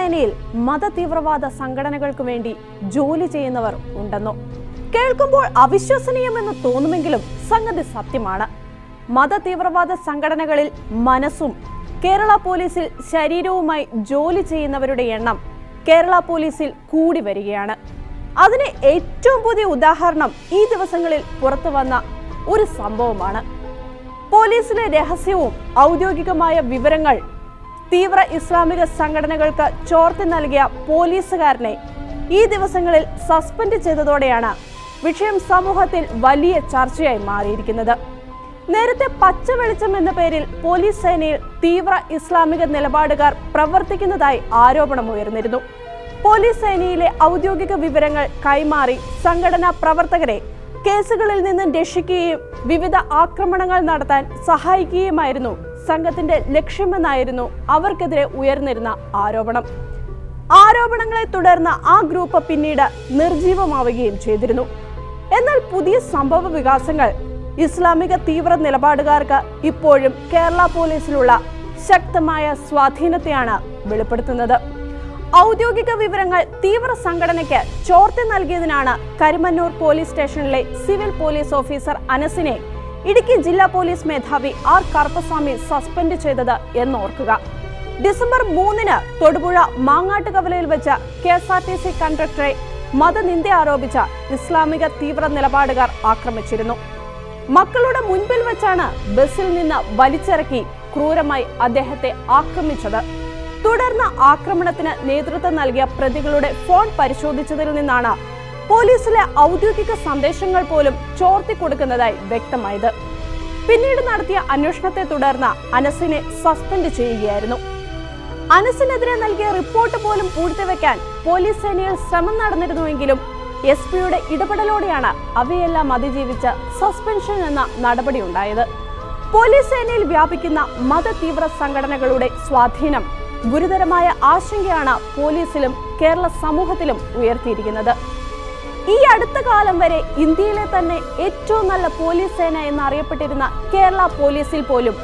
സേനയിൽ മത തീവ്രവാദ സംഘടനകൾക്ക് വേണ്ടി ജോലി ചെയ്യുന്നവർ ഉണ്ടെന്നോ? കേൾക്കുമ്പോൾ അവിശ്വസനീയമെന്ന് തോന്നുമെങ്കിലും സംഗതി സത്യമാണ്. മത തീവ്രവാദ സംഘടനകളിൽ മനസ്സും കേരള പോലീസിൽ ശരീരവുമായി ജോലി ചെയ്യുന്നവരുടെ എണ്ണം കേരള പോലീസിൽ കൂടി വരികയാണ്. അതിന് ഏറ്റവും പുതിയ ഉദാഹരണം ഈ ദിവസങ്ങളിൽ പുറത്തു വന്ന ഒരു സംഭവമാണ്. പോലീസിലെ രഹസ്യവും ഔദ്യോഗികമായ വിവരങ്ങൾ തീവ്ര ഇസ്ലാമിക സംഘടനകൾക്ക് ചോർത്തി നൽകിയ പോലീസുകാരനെ ഈ ദിവസങ്ങളിൽ സസ്പെൻഡ് ചെയ്തതോടെയാണ് വിഷയം സമൂഹത്തിൽ വലിയ ചർച്ചയായി മാറിയിരിക്കുന്നത്. നേരത്തെ പച്ച വെളിച്ചം എന്ന പേരിൽ പോലീസ് സേനയിൽ തീവ്ര ഇസ്ലാമിക നിലപാടുകാർ പ്രവർത്തിക്കുന്നതായി ആരോപണമുയർന്നിരുന്നു. പോലീസ് സേനയിലെ ഔദ്യോഗിക വിവരങ്ങൾ കൈമാറി സംഘടനാ പ്രവർത്തകരെ കേസുകളിൽ നിന്നും രക്ഷിക്കുകയും വിവിധ ആക്രമണങ്ങൾ നടത്താൻ സഹായിക്കുകയുമായിരുന്നു സംഘത്തിന്റെ ലക്ഷ്യമെന്നായിരുന്നു അവർക്കെതിരെ ഉയർന്നിരുന്ന ആരോപണം. ആരോപണങ്ങളെ തുടർന്ന് ആ ഗ്രൂപ്പ് പിന്നീട് നിർജീവമാവുകയും ചെയ്തിരുന്നു. എന്നാൽ പുതിയ സംഭവ വികാസങ്ങൾ ഇസ്ലാമിക തീവ്ര നിലപാടുകാർക്ക് ഇപ്പോഴും കേരള പോലീസിലുള്ള ശക്തമായ സ്വാധീനത്തെയാണ് വെളിപ്പെടുത്തുന്നത്. ഔദ്യോഗിക വിവരങ്ങൾ തീവ്ര സംഘടനയ്ക്ക് ചോർത്തി നൽകിയതിനാണ് കരിമന്നൂർ പോലീസ് സ്റ്റേഷനിലെ സിവിൽ പോലീസ് ഓഫീസർ അനസിനെ ഇടുക്കി ജില്ലാ പോലീസ് മേധാവി ആർ കറുപ്പസ്വാമി സസ്പെൻഡ് ചെയ്തത് എന്നോർക്കുക. ഡിസംബർ 3-ന് തൊടുപുഴ മാങ്ങാട്ടുകവലയിൽ വെച്ച KSRTC കണ്ടക്ടറെ മതനിന്ദ ആരോപിച്ച ഇസ്ലാമിക തീവ്ര നിലപാടുകാർ ആക്രമിച്ചിരുന്നു. മക്കളുടെ മുൻപിൽ വെച്ചാണ് ബസ്സിൽ നിന്ന് വലിച്ചിറക്കി ക്രൂരമായി അദ്ദേഹത്തെ ആക്രമിച്ചത്. തുടർന്ന് ആക്രമണത്തിന് നേതൃത്വം നൽകിയ പ്രതികളുടെ ഫോൺ പരിശോധിച്ചതിൽ നിന്നാണ് പോലീസിലെ ഔദ്യോഗിക സന്ദേശങ്ങൾ പോലും ചോർത്തി കൊടുക്കുന്നതായി വ്യക്തമായത്. പിന്നീട് നടത്തിയ അന്വേഷണത്തെ തുടർന്ന് അനസിനെ സസ്പെൻഡ് ചെയ്യുകയായിരുന്നു. അനസിനെതിരെ നൽകിയ റിപ്പോർട്ട് പോലും പൂഴ്ത്തിവെക്കാൻ പോലീസ് സേനയിൽ ശ്രമം നടന്നിരുന്നുവെങ്കിലും SP-യുടെ ഇടപെടലോടെയാണ് അവയെല്ലാം അതിജീവിച്ച് സസ്പെൻഷൻ എന്ന നടപടി ഉണ്ടായത്. പോലീസ് സേനയിൽ വ്യാപിക്കുന്ന മത തീവ്ര സംഘടനകളുടെ സ്വാധീനം ഗുരുതരമായ ആശങ്കയാണ് പോലീസിലും കേരള സമൂഹത്തിലും ഉയർത്തിയിരിക്കുന്നത്. ഈ അടുത്ത കാലം വരെ ഇന്ത്യയിലെ തന്നെ ഏറ്റവും നല്ല പോലീസ് സേന എന്നറിയപ്പെട്ടിരുന്ന കേരള പോലീസിൽ പോലും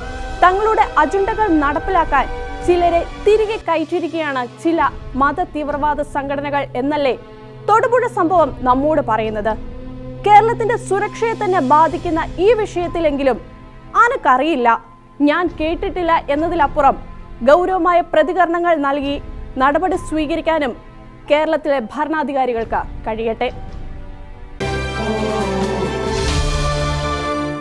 തങ്ങളുടെ അജണ്ടകൾ നടപ്പിലാക്കാൻ ചിലരെ തിരികെ കയറ്റിയിരിക്കുകയാണ് ചില മത തീവ്രവാദ സംഘടനകൾ എന്നല്ലേ തൊടുപുഴ സംഭവം നമ്മോട് പറയുന്നത്. കേരളത്തിന്റെ സുരക്ഷയെ തന്നെ ബാധിക്കുന്ന ഈ വിഷയത്തിലെങ്കിലും ആനക്കറിയില്ല, ഞാൻ കേട്ടിട്ടില്ല എന്നതിലപ്പുറം ഗൗരവമായ പ്രതികരണങ്ങൾ നൽകി നടപടി സ്വീകരിക്കാനും കേരളത്തിലെ ഭരണാധികാരികൾക്ക് കഴിയട്ടെ.